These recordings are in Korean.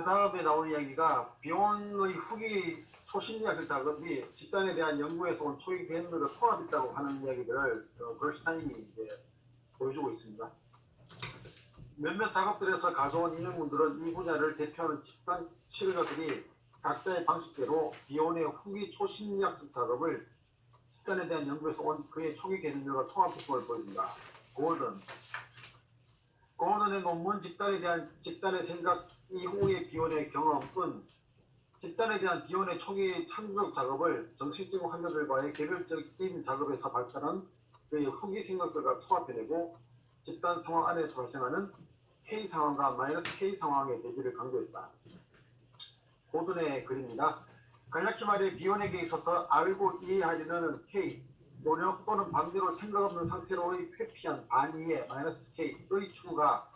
다음에 나온 이야기가 비혼의 후기 초심리학적 작업이 집단에 대한 연구에서 온 초기 개념들과 통합있다고 하는 이야기들을 걸슈타인이 이제 보여주고 있습니다. 몇몇 작업들에서 가져온 인용문들은 이 분야를 대표하는 집단 치료자들이 각자의 방식대로 비혼의 후기 초심리학적 작업을 집단에 대한 연구에서 온 그의 초기 개념들과 통합했음을 보여줍니다. 고든의 논문 집단에 대한 집단의 생각 이후의 비혼의 경험은 집단에 대한 비혼의 초기 창조적 작업을 정신적 환자들과의 개별적인 작업에서 발달한 그의 후기 생각들과 통합해내고 집단 상황 안에서 발생하는 K 상황과 마이너스 K 상황의 대비를 강조했다. 고든의 글입니다. 간략히 말해 비혼에게 있어서 알고 이해하려는 K 노력 또는 반대로 생각 없는 상태로의 회피한 반의의 마이너스 K의 추구가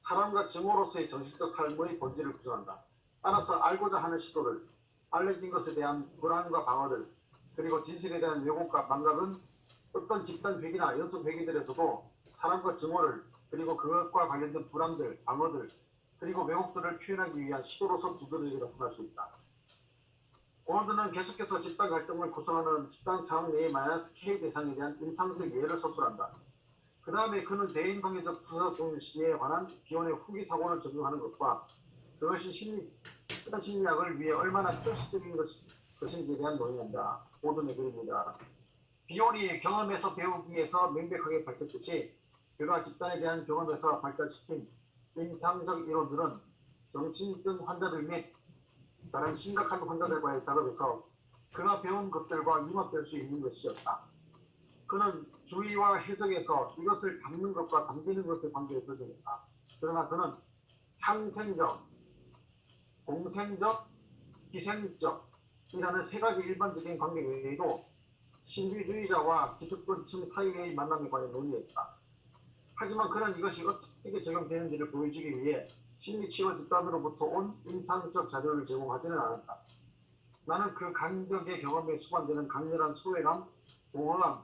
사람과 증오로서의 정신적 삶의 본질을 구성한다. 따라서 알고자 하는 시도를, 알려진 것에 대한 불안과 방어들, 그리고 진실에 대한 왜곡과 망각은 어떤 집단 회기나 연습 회기들에서도 사람과 증오를, 그리고 그것과 관련된 불안들, 방어들, 그리고 왜곡들을 표현하기 위한 시도로서 두드러지게 나타날 수 있다. 고든은 계속해서 집단 갈등을 구성하는 집단 상황 내의 마이너스 K 대상에 대한 임상적 예를 서술한다. 그 다음에 그는 대인관계적 부서동시에 관한 비혼의 후기 사고를 적용하는 것과 그것이 심리학을 위해 얼마나 필수적인 것인지에 대한 논의한다. 고든의 글입니다. 비혼이 경험에서 배우기에서 명백하게 밝혔듯이 그가 집단에 대한 경험에서 발달시킨 임상적 이론들은 정신증 환자들 및 다른 심각한 환자들과의 작업에서 그가 배운 것들과 융합될 수 있는 것이었다. 그는 주의와 해석에서 이것을 담는 것과 담기는 것의 관계에 설정했다. 그러나 그는 상생적, 공생적, 희생적이라는 세 가지 일반적인 관계 외에도 신비주의자와 기득권층 사이의 만남에 관해 논의했다. 하지만 그는 이것이 어떻게 적용되는지를 보여주기 위해 심리치료 집단으로부터 온 임상적 자료를 제공하지는 않았다. 나는 그 간격의 경험에 수반되는 강렬한 소외감, 공허감,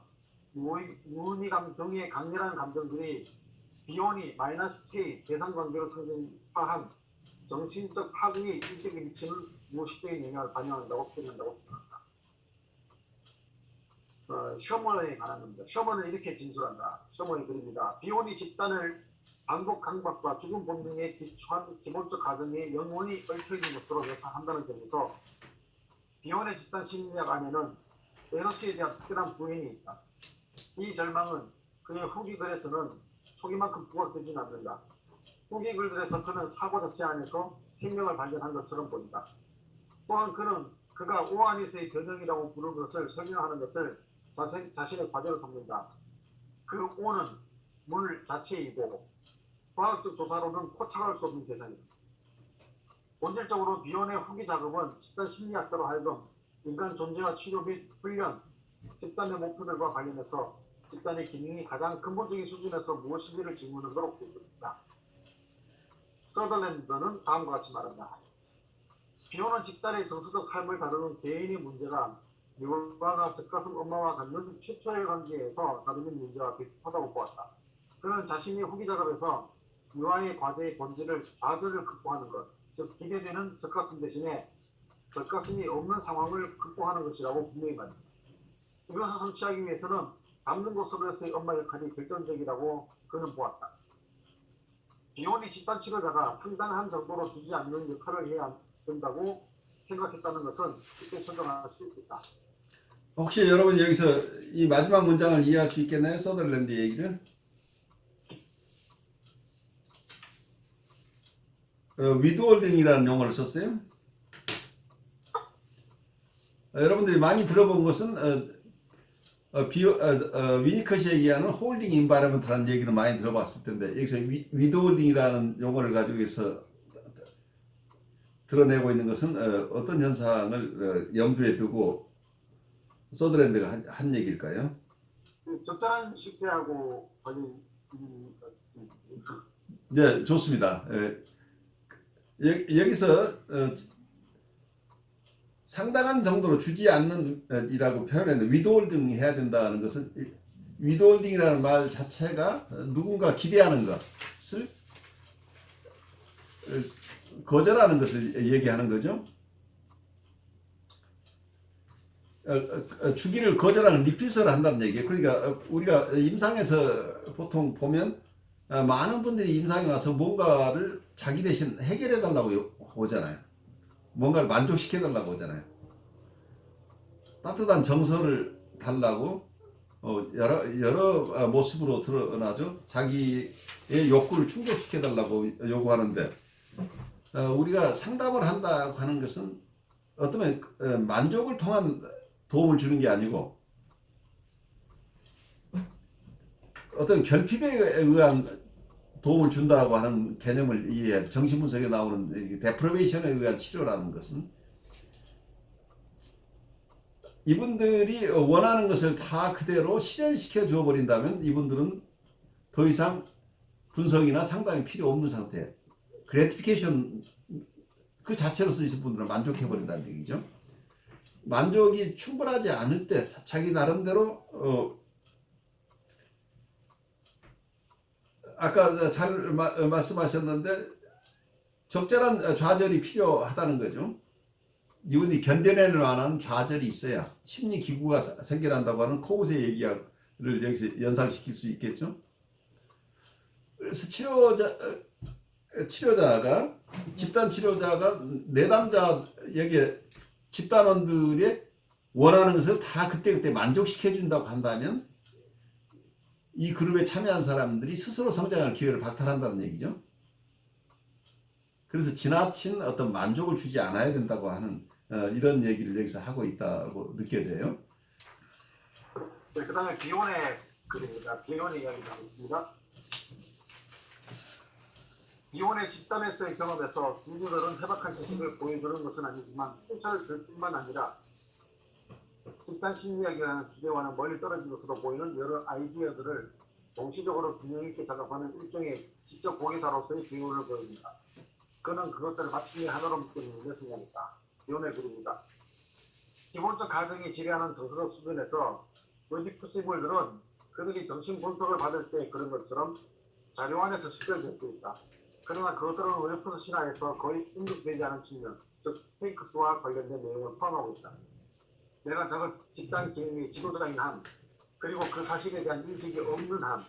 무의미감 등의 강렬한 감정들이 비혼이 마이너스 K 대상관계로 상징화한 정신적 파괴의 인격에 미치는 무의식적인 영향을 반영한다고 표현한다고 생각한다. 셔먼에 관한 겁니다. 셔먼은 이렇게 진술한다. 셔먼의 글입니다. 비혼이 집단을 반복 강박과 죽음 본능에 기초한 기본적 가정에 영원히 얽혀있는 것으로 묘사한다는 점에서 비혼의 집단 심리학 안에는 에너스에 대한 특별한 부인이 있다. 이 절망은 그의 후기 글에서는 초기만큼 부각되지는 않는다. 후기 글들에서 그는 사고 자체 안에서 생명을 발견한 것처럼 보인다. 또한 그는 그가 오 안에서의 변형이라고 부르는 것을 설명하는 것을 자신의 과제로 삼는다. 그 오는 물 자체이고 과학적 조사로는 포착할 수 없는 대상이다. 본질적으로 비혼의 후기 작업은 집단 심리학자로 하여금 인간 존재와 치료 및 훈련, 집단의 목표들과 관련해서 집단의 기능이 가장 근본적인 수준에서 무엇인지를 질문하도록 되어 있다. 서더랜드는 다음과 같이 말한다. 비혼은 집단의 정서적 삶을 다루는 개인의 문제가 유아가 젖가슴 엄마와 갖는 최초의 관계에서 다루는 문제와 비슷하다고 보았다. 그는 자신의 후기 작업에서 유아의 과제의 본질을 좌절을 극복하는 것, 즉 기대되는 젖가슴 대신에 젖가슴이 없는 상황을 극복하는 것이라고 분명히 말한다. 이것을 성취하기 위해서는 담는 것으로서의 엄마 역할이 결정적이라고 그는 보았다. 비혼이 집단 치료자가 상당한 정도로 주지 않는 역할을 해야 된다고 생각했다는 것은 쉽게 설명할 수 있다. 혹시 여러분 여기서 이 마지막 문장을 이해할 수 있겠나요? 서덜랜드 얘기를? 위드홀딩이라는 용어를 썼어요. 여러분들이 많이 들어본 것은 위니컷이 얘기하는 홀딩 인바이러먼트라는 얘기를 많이 들어봤을 텐데 여기서 위드홀딩이라는 용어를 가지고서 드러내고 있는 것은 어떤 현상을 염두에 두고 서더랜드가 한 얘기일까요? 적절한 실패하고 관련 네, 좋습니다. 여기서 상당한 정도로 주지 않는 이라고 표현했는데 위드홀딩 해야 된다는 것은 위드홀딩이라는 말 자체가 누군가 기대하는 것을 거절하는 것을 얘기하는 거죠. 주기를 거절하는 리퓨즈를 한다는 얘기예요. 그러니까 우리가 임상에서 보통 보면 많은 분들이 임상에 와서 뭔가를 자기 대신 해결해 달라고 오잖아요. 뭔가를 만족시켜 달라고 오잖아요. 따뜻한 정서를 달라고 여러 모습으로 드러나죠. 자기의 욕구를 충족시켜 달라고 요구하는데 우리가 상담을 한다고 하는 것은 어쩌면 만족을 통한 도움을 주는 게 아니고 어떤 결핍에 의한 도움을 준다고 하는 개념을 이해해. 정신분석에 나오는 데프로베이션에 의한 치료라는 것은 이분들이 원하는 것을 다 그대로 실현시켜 주어 버린다면 이분들은 더 이상 분석이나 상담이 필요 없는 상태. 그래티피케이션 그 자체로서 있을 분들은 만족해 버린다는 얘기죠. 만족이 충분하지 않을 때 자기 나름대로 아까 잘 말씀하셨는데 적절한 좌절이 필요하다는 거죠. 이분이 견뎌낼 만한 좌절이 있어야 심리 기구가 생겨난다고 하는 코우스의 얘기를 여기서 연상시킬 수 있겠죠. 그래서 치료자가 집단 치료자가 내담자 여기에 집단원들의 원하는 것을 다 그때그때 만족시켜 준다고 한다면 이 그룹에 참여한 사람들이 스스로 성장할 기회를 박탈한다는 얘기죠. 그래서 지나친 어떤 만족을 주지 않아야 된다고 하는 이런 얘기를 여기서 하고 있다고 느껴져요. 네, 그 다음에 비혼의 글입니다. 비혼의 이야기가 있습니다. 비혼의 집단에서의 경험에서 누구들은 해박한 지식을 보여주는 것은 아니지만 풍차를 줄 뿐만 아니라 집단 심리학이라는 주제와는 멀리 떨어진 것으로 보이는 여러 아이디어들을 동시적으로 균형 있게 작업하는 일종의 직접 공예사로서의 비혼을 보입니다. 그는 그것들을 마침내 하나로 묶어내는 생각이다. 비혼의 글입니다. 기본적 가정이 지배하는 도서적 수준에서 오이디푸스 인물들은 그들이 정신 분석을 받을 때 그런 것처럼 자료 안에서 식별될 수 있다. 그러나 그것들은 오이디푸스 신화에서 거의 응급되지 않은 측면, 즉 스핑크스와 관련된 내용을 포함하고 있다. 내가 저걸 집단 기능의 지도자인 한, 그리고 그 사실에 대한 인식이 없는 한,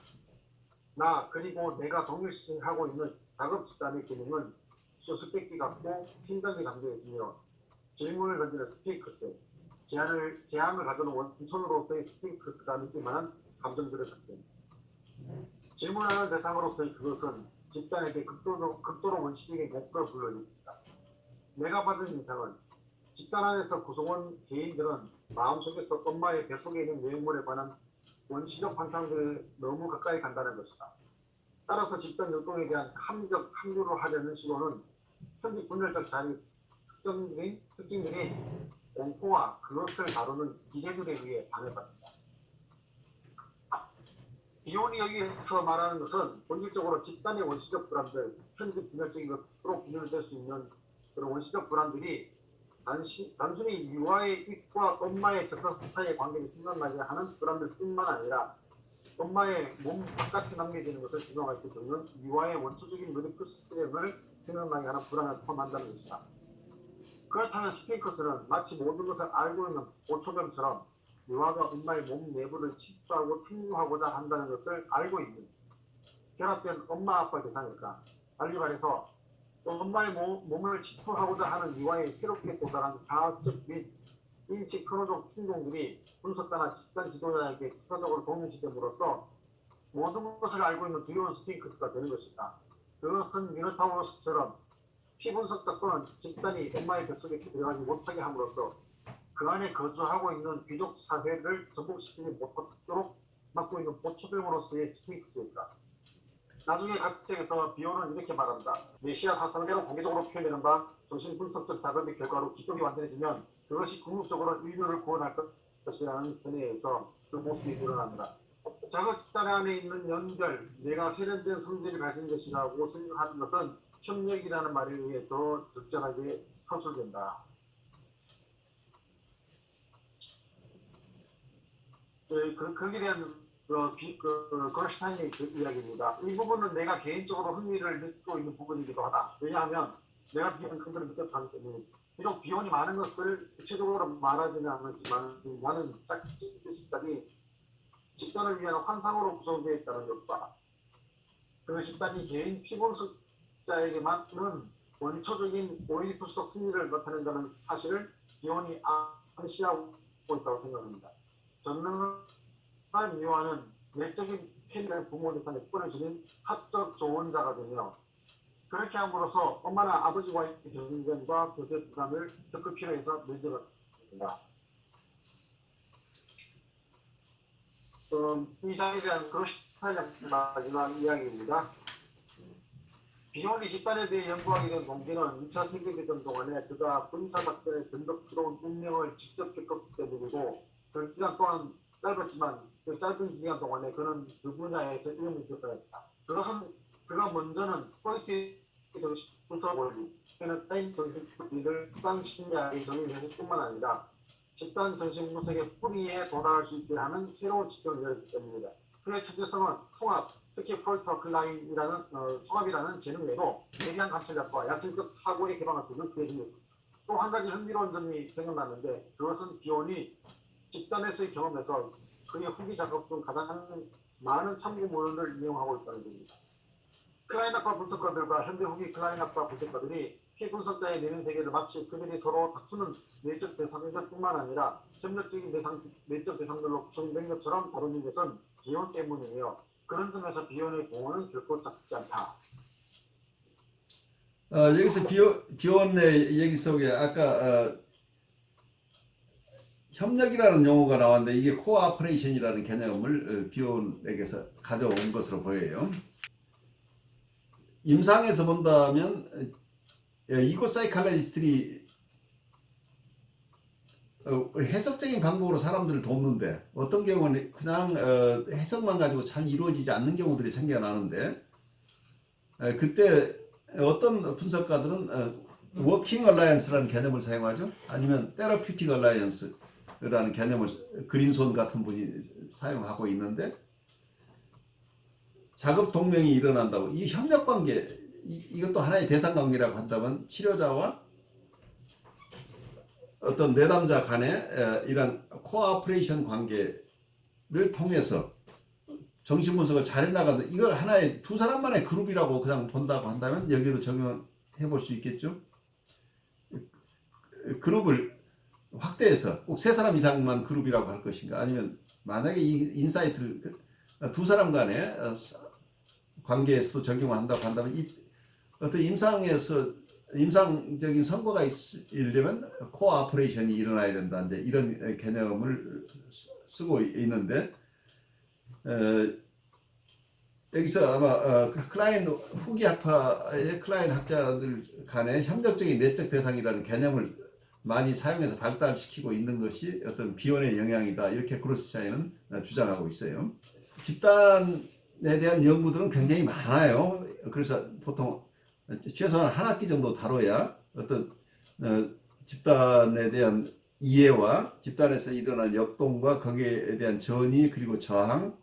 나 그리고 내가 동일시하고 있는 작업 집단의 기능은 수수께끼 같고 심장이 잠겨 있으며 질문을 던지는 스핑크스, 제한을 가져는 원천으로서의 스핑크스가 느낄만한 감정들을 갖게 됩니다. 질문하는 대상으로서의 그것은 집단에게 극도로 원시적인 공포를 불러일으킵니다. 내가 받은 인상은 집단 안에서 구성원 개인들은 마음속에서 엄마의 뱃속에 있는 내용물에 관한 원시적 환상들을 너무 가까이 간다는 것이다. 따라서 집단 율동에 대한 합류를 하려는 시도는 현지 분열적 자리 특징들이 공포와 그것을 다루는 기재들에 의해 방해받는다. 비혼이 여기서 말하는 것은 본질적으로 집단의 원시적 불안들, 현지 분열적인 것으로 분열될 수 있는 그런 원시적 불안들이 단순히 유아의 입과 엄마의 접촉 스타일의 관계를 생각나게 하는 불안들 뿐만 아니라 엄마의 몸 바깥에 남겨지는 것을 규명할 때 겪는 유아의 원초적인 메디컬 스트레스를 생각나게 하는 불안을 포함한다는 것이다. 그렇다면 스핑크스는 마치 모든 것을 알고 있는 보초병처럼 유아가 엄마의 몸 내부를 침투하고 탐구하고자 한다는 것을 알고 있는 결합된 엄마 아빠 대상일까? 달리 말해서 엄마의 몸을 침투하고자 하는 유아의 새롭게 도달한 과학적 및 인식 선호적 충동들이 분석가나 집단 지도자에게 구체적으로 동일시됨으로써 모든 것을 알고 있는 두려운 스핑크스가 되는 것이다. 그것은 미노타우로스처럼 피분석자 또는 집단이 엄마의 뱃속에 들어가지 못하게 함으로써 그 안에 거주하고 있는 귀족 사회를 전복시키지 못하도록 막고 있는 보초병으로서의 스핑크스였다. 나중에 각 책에서 비오는 이렇게 말한다. 메시아 사상대로 공개적으로 표현되는 바 정신분석적 작업의 결과로 기독이 완전해지면 그것이 궁극적으로 인류를 구원할 것이라는 견해에서 그 모습이 드러난다. 작업 집단 안에 있는 연결, 내가 세련된 성질을 가진 것이라고 생각하는 것은 협력이라는 말에 의해 더 적절하게 서술된다. 거기에 대한 그로슈타인의 이야기입니다. 이 부분은 내가 개인적으로 흥미를 느끼고 있는 부분이기도 하다. 왜냐하면 내가 비온 큰 걸 느꼈기 때문에 비록 비용이 많은 것을 구체적으로 말하지는 않았지만 나는 집단이 집단을 위한 환상으로 구성되어 있다는 것과 그 집단이 개인 피분석자에게만은 원초적인 오이디푸스적 승리를 나타낸다는 사실을 비온이 암시하고 있다고 생각합니다. 전능한 유아는 내적인 팬을 부모 대상에 뿌려지는 사적 조언자가 되며 그렇게 함으로써 엄마나 아버지와의 경쟁과 교세 부담을 겪을 필요해서 문제가 이 장에 대한 그로시타의 마지막 이야기입니다. 비혼리 집단에 대해 연구하게 된 동기는 2차 세계대전 동안에 그가 군사작전의 변덕스러운 운명을 직접 겪었기 때문이고 그 기간 또한 짧았지만 그 짧은 기간 동안에 그는 그 분야에서 이름을 겪어냈다. 그것은 그가 먼저는 퀄리티 정식 분석 원리, 페노타임 정식 분리를 집단 심리학의 정의를 뿐만 아니라 집단 정신 분석의 뿌리에 도달할 수 있게 하는 새로운 지평을 열었기 때문이다. 그의 천재성은 통합, 특히 폴터 클라인이라는 통합이라는 재능 외에도 대리한 감찰력과 야생적 사고에 개방할 수 있는 그의 힘이었습니다. 또 한 가지 흥미로운 점이 생각나는데 그것은 비온이 집단에서의 경험에서 그의 후기 작업 중 가장 많은 참고문헌을 이용하고 있다는 점입니다. 클라인학과 분석가들과 현대 후기 클라인학과 분석가들이 피분석자의 내면 세계를 마치 그들이 서로 다투는 내적 대상들 뿐만 아니라 협력적인 내적 대상들로 구성된 것처럼 다루는 것은 비혼 때문이에요. 그런 점에서 비혼의 공헌은 결코 작지 않다. 여기서 비혼의 얘기 속에 아까 협력이라는 용어가 나왔는데 이게 코어퍼레이션이라는 개념을 비혼에게서 가져온 것으로 보여요. 임상에서 본다면 이고 사이칼리스트들이 해석적인 방법으로 사람들을 돕는데 어떤 경우는 그냥 해석만 가지고 잘 이루어지지 않는 경우들이 생겨나는데 그때 어떤 분석가들은 워킹 얼라이언스라는 개념을 사용하죠. 아니면 테러피틱 얼라이언스라는 개념을 그린손 같은 분이 사용하고 있는데 작업 동맹이 일어난다고 이 협력 관계 이것도 하나의 대상 관계라고 한다면 치료자와 어떤 내담자 간의 이런 코어퍼레이션 관계를 통해서 정신분석을 잘 해나가는 이걸 하나의 두 사람만의 그룹이라고 그냥 본다고 한다면 여기도 적용해 볼 수 있겠죠. 그룹을 확대해서 꼭 세 사람 이상만 그룹이라고 할 것인가 아니면 만약에 이 인사이트를 두 사람 간의 관계에서도 적용한다고 한다면 이 어떤 임상적인 선거가 있으려면 코어퍼레이션이 일어나야 된다. 이제 이런 개념을 쓰고 있는데 여기서 아마 클라인 후기 학파의 클라인 학자들 간의 협력적인 내적 대상이라는 개념을 많이 사용해서 발달시키고 있는 것이 어떤 비혼의 영향이다. 이렇게 그로스차이는 주장하고 있어요. 집단에 대한 연구들은 굉장히 많아요. 그래서 보통 최소한 한 학기 정도 다뤄야 어떤 집단에 대한 이해와 집단에서 일어난 역동과 거기에 대한 전이 그리고 저항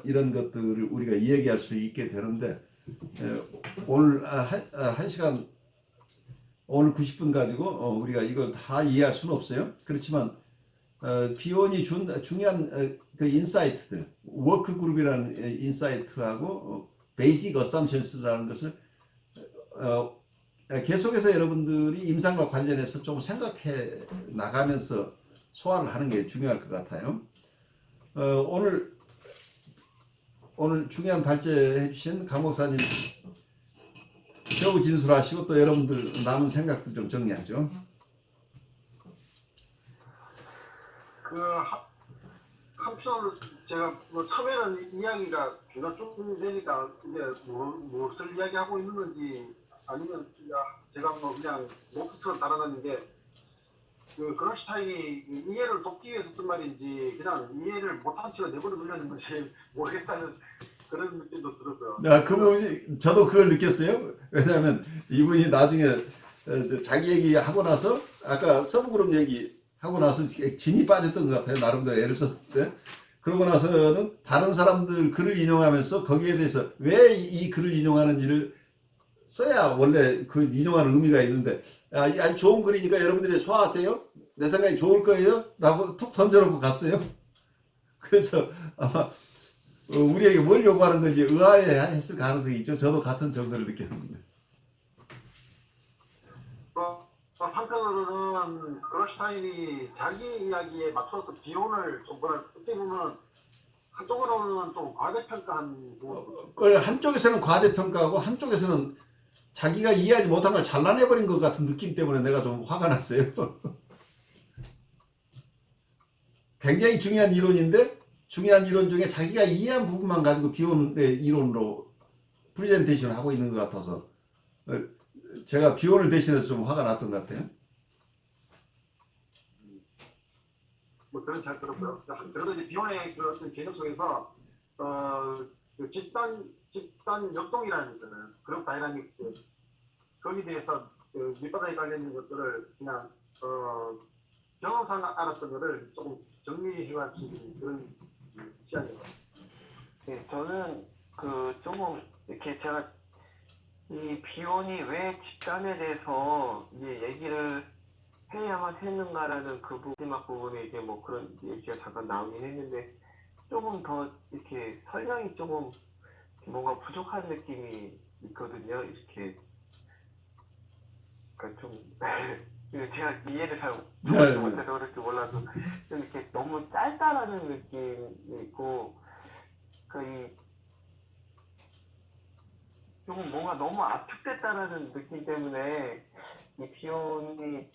이런 것들을 우리가 이야기할 수 있게 되는데 오늘 한 시간 오늘 90분 가지고 우리가 이걸 다 이해할 수는 없어요. 그렇지만 비혼이 준 중요한 그 인사이트들 워크그룹이라는 인사이트하고 베이직 어썸션스라는 것을 계속해서 여러분들이 임상과 관련해서 좀 생각해 나가면서 소화를 하는 게 중요할 것 같아요. 오늘 중요한 발제해 주신 강 목사님 겨우 진술하시고 또 여러분들 남은 생각도 좀 정리하죠. 한편으로 제가 처음에는 이야기가 귀가 쭉 되니까 이게 무엇을 이야기하고 있는 건지 아니면 제가 그냥 목수처럼 달아나는 게 그런슈타인이 이해를 돕기 위해서 쓴 말인지 그냥 이해를 못한 채로 내버려 두려는 건지 모르겠다는 그런 느낌도 들었고요. 그 부분이 저도 그걸 느꼈어요. 왜냐하면 이분이 나중에 자기 얘기하고 나서 아까 서브그룹 얘기하고 나서 진이 빠졌던 것 같아요. 나름대로 애를 썼는데 그러고 나서는 다른 사람들 글을 인용하면서 거기에 대해서 왜 이 글을 인용하는지를 써야 원래 그 인용하는 의미가 있는데, 이 아주 좋은 글이니까 여러분들이 소화하세요. 내 생각이 좋을 거예요. 라고 툭 던져놓고 갔어요. 그래서 아마 우리에게 뭘 요구하는 건지 의아해 했을 가능성이 있죠. 저도 같은 정서를 느꼈는데. 한편으로는 그롤슈타인이 자기 이야기에 맞춰서 비혼을 좀 뭐라 어떻게 보면 한쪽으로는 좀 과대평가한 부분. 그 한쪽에서는 과대평가하고 한쪽에서는 자기가 이해하지 못한 걸 잘라내버린 것 같은 느낌 때문에 내가 좀 화가 났어요. 굉장히 중요한 이론인데 중요한 이론 중에 자기가 이해한 부분만 가지고 비혼의 이론으로 프레젠테이션을 하고 있는 것 같아서 제가 비혼을 대신해서 좀 화가 났던 것 같아요. 뭐 그런 잘 들었고요. 그래서 이제 비혼의 그 어떤 개념 속에서 그 집단 역동이라는 게 있잖아요. 그룹 다이나믹스 거기에 대해서 그 밑바닥에 깔려 있는 것들을 그냥 경험상 알았던 것을 조금 정리해갈 수 있는 그런 시간인 것 같아요. 네, 저는 그 조금 이렇게 제가 이 비혼이 왜 집단에 대해서 이제 얘기를 해야만 했는가라는 그 마지막 부분에 이제 뭐 그런 얘기가 잠깐 나오긴 했는데 조금 더 이렇게 설명이 조금 뭔가 부족한 느낌이 있거든요. 이렇게 그러니까 좀 제가 이해를 잘 못해서 그럴지 몰라도 좀 이렇게 너무 짧다라는 느낌이 있고 그 조금 뭔가 너무 압축됐다라는 느낌 때문에 이 비혼이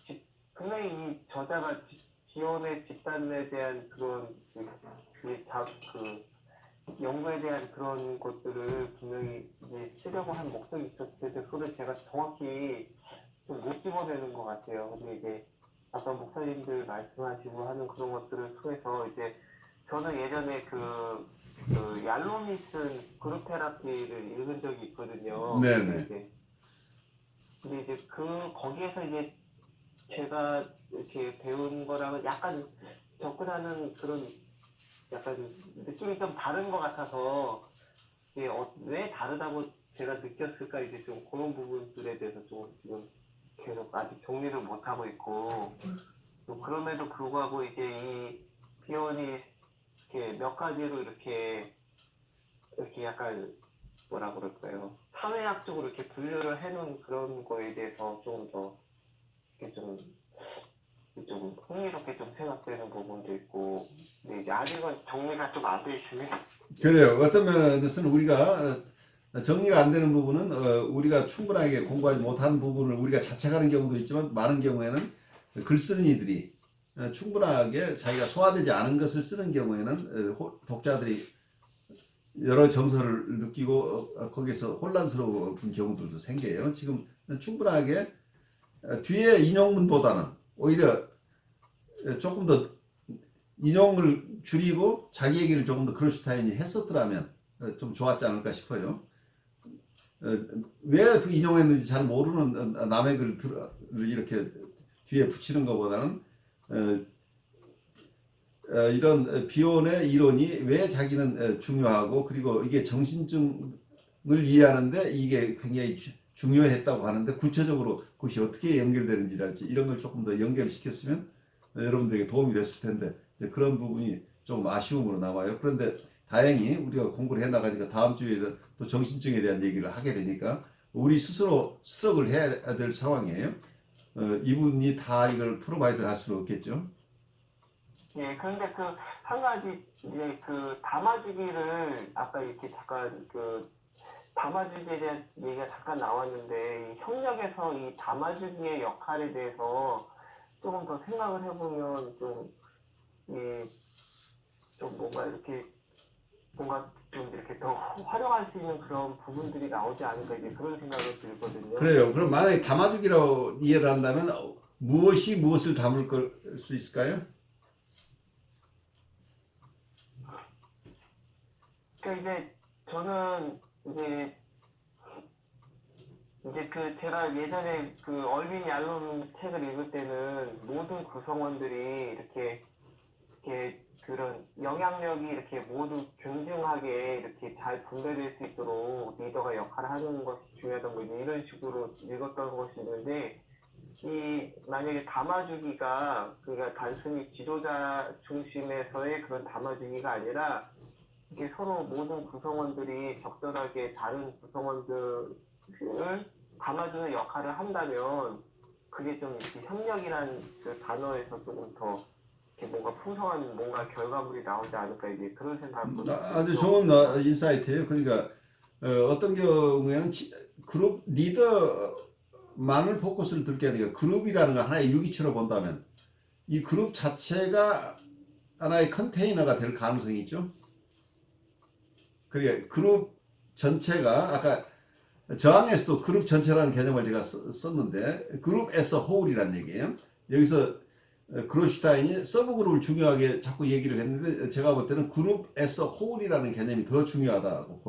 분명히 이 저자가 비혼의 집단에 대한 그런 그 연구에 대한 그런 것들을 분명히 이제 쓰려고 한 목적이 있었을 텐데 그걸 제가 정확히 좀 못 집어내는 것 같아요. 근데 이제 아까 목사님들 말씀하시고 하는 그런 것들을 통해서 이제 저는 예전에 그 얄롬이 쓴 그룹 테라피를 읽은 적이 있거든요. 네네. 근데 이제 거기에서 이제 제가 이렇게 배운 거랑은 약간 접근하는 그런 약간 느낌이 좀 다른 것 같아서 이게 왜 다르다고 제가 느꼈을까 이제 좀 그런 부분들에 대해서 좀 지금 계속 아직 정리를 못 하고 있고 또 그럼에도 불구하고 이제 이 비혼이 이렇게 몇 가지로 이렇게 약간 뭐라 그럴까요? 사회학적으로 이렇게 분류를 해놓은 그런 거에 대해서 조금 더 이렇게 좀 흥미롭게 좀 생각되는 부분도 있고, 근데 이제 아직은 정리가 좀 안 돼 있으면. 그래요. 어떤 면에서는 우리가 정리가 안 되는 부분은 우리가 충분하게 공부하지 못한 부분을 우리가 자책하는 경우도 있지만 많은 경우에는 글 쓰는 이들이 충분하게 자기가 소화되지 않은 것을 쓰는 경우에는 독자들이 여러 정서를 느끼고 거기서 혼란스러운 경우들도 생겨요. 지금 충분하게 뒤에 인용문보다는 오히려 조금 더 인용을 줄이고 자기 얘기를 조금 더 크롤슈타인이 했었더라면 좀 좋았지 않을까 싶어요. 왜 그 인용했는지 잘 모르는 남의 글을 이렇게 뒤에 붙이는 것보다는 이런 비혼의 이론이 왜 자기는 중요하고 그리고 이게 정신증을 이해하는데 이게 굉장히 중요했다고 하는데 구체적으로 그것이 어떻게 연결되는지랄지 이런 걸 조금 더 연결시켰으면 여러분들에게 도움이 됐을 텐데 그런 부분이 조금 아쉬움으로 남아요. 그런데 다행히 우리가 공부를 해나가니까 다음 주에 또 정신증에 대한 얘기를 하게 되니까 우리 스스로 스트럭을 해야 될 상황이에요. 이분이 다 이걸 프로바이드를 할 수는 없겠죠. 예, 그런데 한 가지 이제 담아주기를 아까 이렇게 잠깐 담아주기에 대한 얘기가 잠깐 나왔는데 이 협력에서 이 담아주기의 역할에 대해서 조금 더 생각을 해보면 좀 뭔가 좀 이렇게 더 활용할 수 있는 그런 부분들이 나오지 않을까 이제 그런 생각이 들거든요. 그래요. 그럼 만약에 담아주기로 이해를 한다면 무엇이 무엇을 담을 수 있을까요? 그러니까 이제 저는 이제 제가 예전에 얼빈 얄롬 책을 읽을 때는 모든 구성원들이 이렇게 그런 영향력이 이렇게 모두 균등하게 이렇게 잘 분배될 수 있도록 리더가 역할을 하는 것이 중요하다 뭐 이런 식으로 읽었던 것이 있는데 이 만약에 담아주기가 그가 단순히 지도자 중심에서의 그런 담아주기가 아니라 이게 서로 모든 구성원들이 적절하게 다른 구성원들을 담아주는 역할을 한다면 그게 좀 이렇게 협력이란 그 단어에서 조금 더 이렇게 뭔가 풍성한 뭔가 결과물이 나오지 않을까 이제 그런 생각을 아주 좋은 인사이트예요. 그러니까 어떤 경우에는 그룹 리더만을 포커스를 둘 게 아니라 그룹이라는 거 하나의 유기체로 본다면 이 그룹 자체가 하나의 컨테이너가 될 가능성이 있죠. 그러니까 그룹 전체가 아까 저항에서도 그룹 전체라는 개념을 제가 썼는데 그룹 as a whole이라는 얘기예요. 여기서 그로슈타인이 서브그룹을 중요하게 자꾸 얘기를 했는데 제가 볼 때는 그룹 as a whole이라는 개념이 더 중요하다고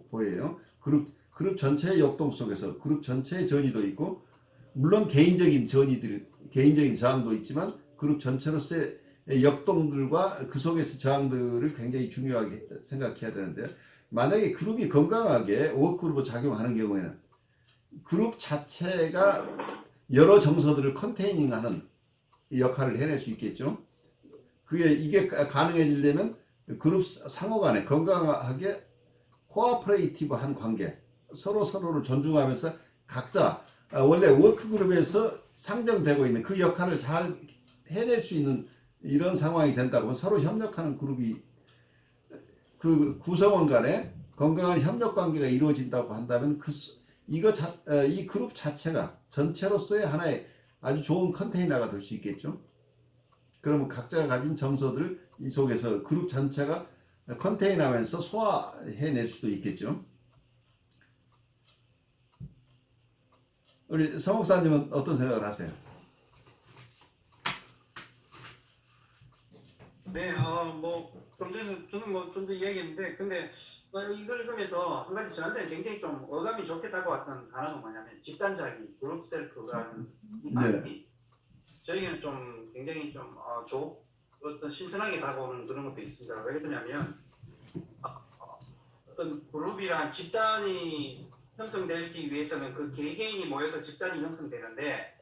보여요. 그룹 전체의 역동 속에서 그룹 전체의 전의도 있고 물론 개인적인 저항도 있지만 그룹 전체로서의 역동들과 그 속에서 저항들을 굉장히 중요하게 생각해야 되는데 만약에 그룹이 건강하게 워크그룹으로 작용하는 경우에는 그룹 자체가 여러 정서들을 컨테이닝하는 역할을 해낼 수 있겠죠. 이게 가능해지려면 그룹 상호 간에 건강하게 코어퍼레이티브한 관계, 서로를 존중하면서 각자 원래 워크그룹에서 상정되고 있는 그 역할을 잘 해낼 수 있는 이런 상황이 된다고 서로 협력하는 그룹이 그 구성원 간에 건강한 협력 관계가 이루어진다고 한다면 이 그룹 자체가 전체로서의 하나의 아주 좋은 컨테이너가 될 수 있겠죠. 그러면 각자가 가진 정서들 이 속에서 그룹 전체가 컨테이너하면서 소화해낼 수도 있겠죠. 우리 서 목사님은 어떤 생각을 하세요? 네, 좀 전에 저는 뭐 좀 더 이야기했는데, 근데 이걸 읽으면서 한 가지 저한테는 굉장히 좀 어감이 좋게 다가왔던 단어가 뭐냐면 집단자기, 그룹 셀프라는 이 단어이 저에게는 좀 굉장히 좀 어떤 신선하게 다가오는 그런 것도 있습니다. 왜 그러냐면 어떤 그룹이란 집단이 형성되기 위해서는 그 개개인이 모여서 집단이 형성되는데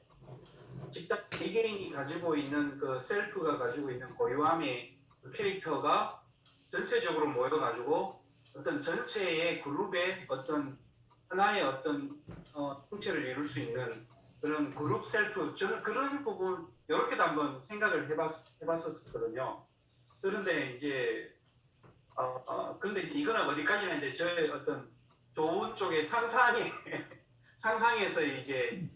집단 개개인이 가지고 있는 그 셀프가 가지고 있는 고유함의 그 캐릭터가 전체적으로 모여가지고 어떤 전체의 그룹의 어떤 하나의 어떤 통째를 이룰 수 있는 그런 그룹 셀프 저는 그런 부분 이렇게도 한번 생각을 해봤었거든요. 그런데 이제 근데 이거는 어디까지나 이제 저의 어떤 좋은 쪽의 상상에서 이제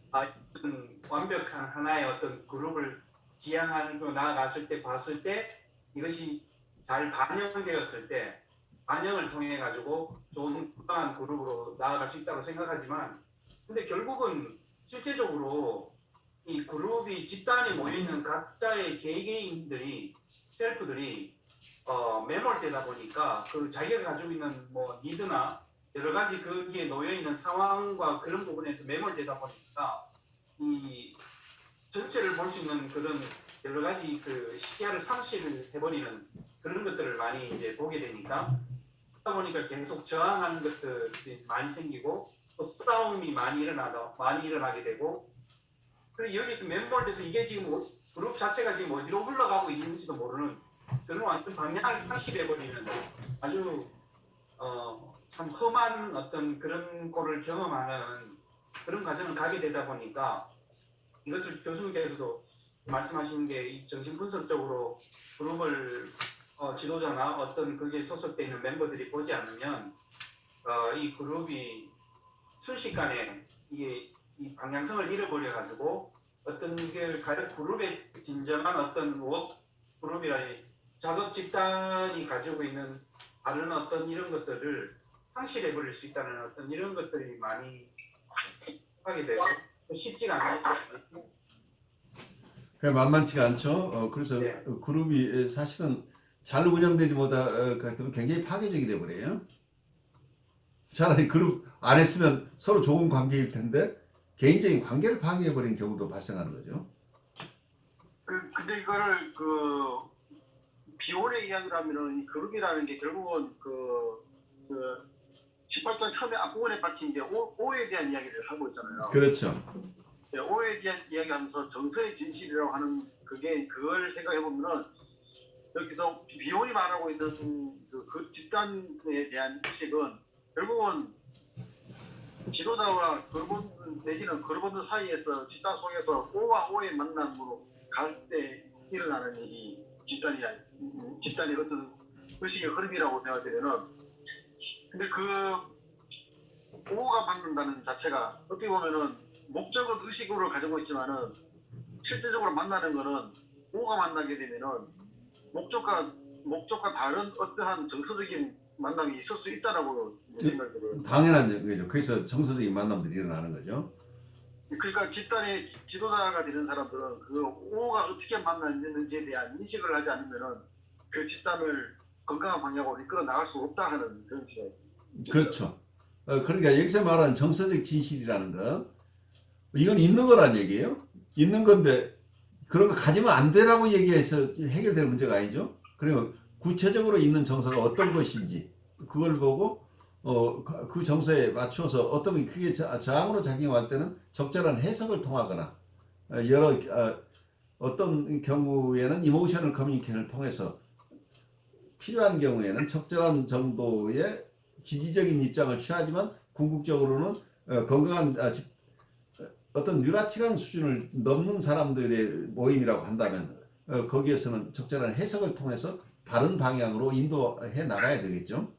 완벽한 하나의 어떤 그룹을 지향하고 나아갔을 때 봤을 때 이것이 잘 반영되었을 때 반영을 통해 가지고 좋은 건강한 그룹으로 나아갈 수 있다고 생각하지만 근데 결국은 실제적으로 이 그룹이 집단이 모여있는 각자의 개개인들이 셀프들이 매몰되다 보니까 그 자기가 가지고 있는 뭐 니드나 여러 가지 거기에 놓여 있는 상황과 그런 부분에서 매몰되다 보니까 이 전체를 볼 수 있는 그런 여러 가지 그 시야를 상실을 해버리는 그런 것들을 많이 이제 보게 되니까 그러다 보니까 계속 저항하는 것들이 많이 생기고 또 싸움이 많이 일어나게 되고 그리고 여기서 매몰돼서 이게 지금 그룹 자체가 지금 어디로 흘러가고 있는지도 모르는 그런 완전 방향을 상실해버리는 아주 참 험한 어떤 그런 꼴을 경험하는 그런 과정을 가게 되다 보니까 이것을 교수님께서도 말씀하시는 게 정신분석적으로 그룹을 지도자나 어떤 거기에 소속되어 있는 멤버들이 보지 않으면 이 그룹이 순식간에 이게 이 방향성을 잃어버려 가지고 어떤 이게 그룹의 진정한 어떤 그룹이라 작업 집단이 가지고 있는 다른 어떤 이런 것들을 상실해 버릴 수 있다는 어떤 이런 것들이 많이 하게 되고 쉽지가 않아요. 만만치가 않죠. 그래서 네. 그룹이 사실은 잘 운영되지 못하면 굉장히 파괴적이 돼버려요. 차라리 그룹 안 했으면 서로 좋은 관계일 텐데 개인적인 관계를 파괴해버리는 경우도 발생하는 거죠. 근데 이거를 비혼의 이야기를 하면은 이 그룹이라는 게 결국은 그 18장 처음에 앞부분에 박힌 게 오해에 대한 이야기를 하고 있잖아요. 그렇죠. 예, 오해에 대한 이야기하면서 정서의 진실이라고 하는 그걸 생각해 보면은 여기서 비혼이 말하고 있는 그 집단에 대한 의식은 결국은 지도자와 그룹원 내지는 그룹원들 사이에서 집단 속에서 오와 오의 만남으로 갈 때 일어나는 이 집단의 어떤 의식의 흐름이라고 생각되면은 근데 그 오가 만난다는 자체가 어떻게 보면은 목적은 의식으로 가지고 있지만은 실제적으로 만나는 거는 오가 만나게 되면은 목적과 다른 어떠한 정서적인 만남이 있을 수 있다라고 생각이 들어요. 당연한 거죠. 그래서 정서적인 만남들이 일어나는 거죠. 그러니까 집단의 지도자가 되는 사람들은 그 오가 어떻게 만나는지에 대한 인식을 하지 않으면은 그 집단을 건강한 방향으로 이끌어 나갈 수 없다 하는 그런 생각이. 그렇죠. 그러니까 여기서 말하는 정서적 진실이라는 건 이건 있는 거란 얘기예요. 있는 건데 그런 거 가지면 안 되라고 얘기해서 해결될 문제가 아니죠. 그리고 구체적으로 있는 정서가 어떤 것인지 그걸 보고 그 정서에 맞춰서 어떤 그게 저항으로 작용할 때는 적절한 해석을 통하거나 어떤 경우에는 이모셔널 커뮤니케이션을 통해서 필요한 경우에는 적절한 정도의 지지적인 입장을 취하지만 궁극적으로는 건강한 어떤 뉴라틱한 수준을 넘는 사람들의 모임이라고 한다면 거기에서는 적절한 해석을 통해서 다른 방향으로 인도해 나가야 되겠죠.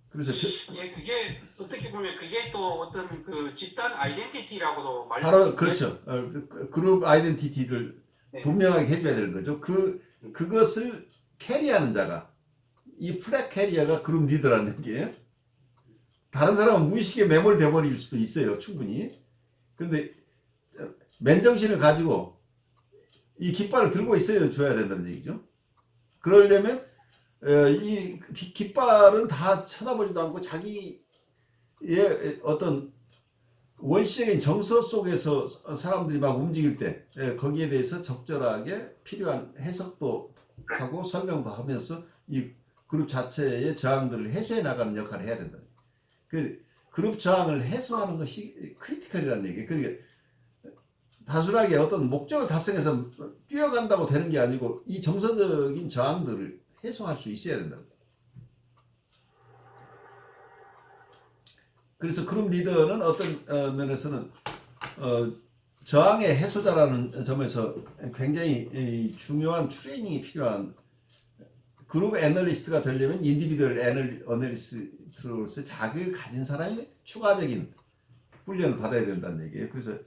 그래서 예, 그게 어떻게 보면 그게 또 어떤 그 집단 아이덴티티라고도 바로 그렇죠. 그룹 아이덴티티를 네. 분명하게 해줘야 되는 거죠. 그것을 캐리하는 자가 이 플랫 캐리어가 그룹 리더라는 얘기예요. 다른 사람은 무의식에 매몰돼 버릴 수도 있어요. 충분히. 그런데 맨정신을 가지고 이 깃발을 들고 있어야 줘야 된다는 얘기죠. 그러려면 이 깃발은 다 쳐다보지도 않고 자기의 어떤 원시적인 정서 속에서 사람들이 막 움직일 때 거기에 대해서 적절하게 필요한 해석도 하고 설명도 하면서 이 그룹 자체의 저항들을 해소해 나가는 역할을 해야 된다. 그 그룹 저항을 해소하는 것이 크리티컬이라는 얘기예요. 그러니까 단순하게 어떤 목적을 달성해서 뛰어간다고 되는 게 아니고 이 정서적인 저항들을 해소할 수 있어야 된다. 그래서 그룹 리더는 어떤 면에서는 저항의 해소자라는 점에서 굉장히 중요한 트레이닝이 필요한 그룹 애널리스트가 되려면 인디비du얼 애널리스트로서 자격을 가진 사람이 추가적인 훈련을 받아야 된다는 얘기예요. 그래서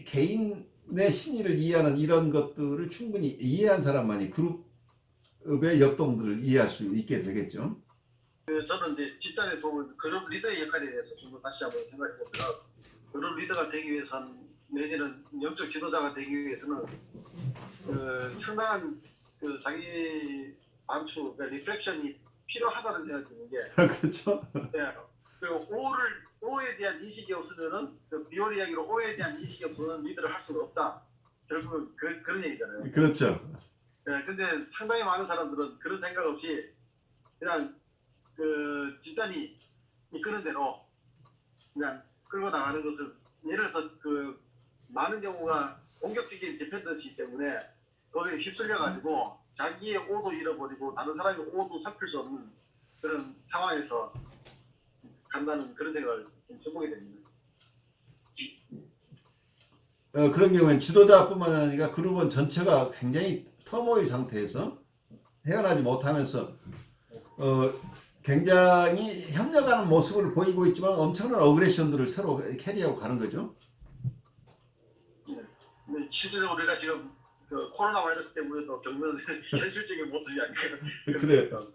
개인의 심리를 이해하는 이런 것들을 충분히 이해한 사람만이 그룹의 역동들을 이해할 수 있게 되겠죠. 저는 이제 집단에서 온 그룹 리더의 역할에 대해서 좀 더 다시 한번 생각해 보면 그룹 리더가 되기 위해서는 내지는 영적 지도자가 되기 위해서는 상당한 자기 반추, 그러니까 리플렉션이 필요하다는 생각이 드는 게 그렇죠. 오에 대한 인식이 없으면은 비혼 이야기로 오에 대한 인식이 없으면 리더를 할 수가 없다. 결국은 그런 얘기잖아요. 그렇죠. 근데 상당히 많은 사람들은 그런 생각 없이 그냥 집단이 이끄는 대로 그냥 끌고 나가는 것을 예를 들어서 많은 경우가 공격적인 디펜던스이기 때문에 거기에 휩쓸려 가지고 자기의 오도 잃어버리고 다른 사람의 오도 살필 수 없는 그런 상황에서 간다는 그런 생각을 좀 해보게 됩니다. 그런 경우엔 지도자뿐만 아니라 그룹원 전체가 굉장히 터모일 상태에서 헤어나지 못하면서 굉장히 협력하는 모습을 보이고 있지만 엄청난 어그레션들을 서로 캐리하고 가는 거죠. 네, 실제로 우리가 지금 코로나 바이러스 때문에도 겪는 현실적인 모습이 아닐까. 그래요.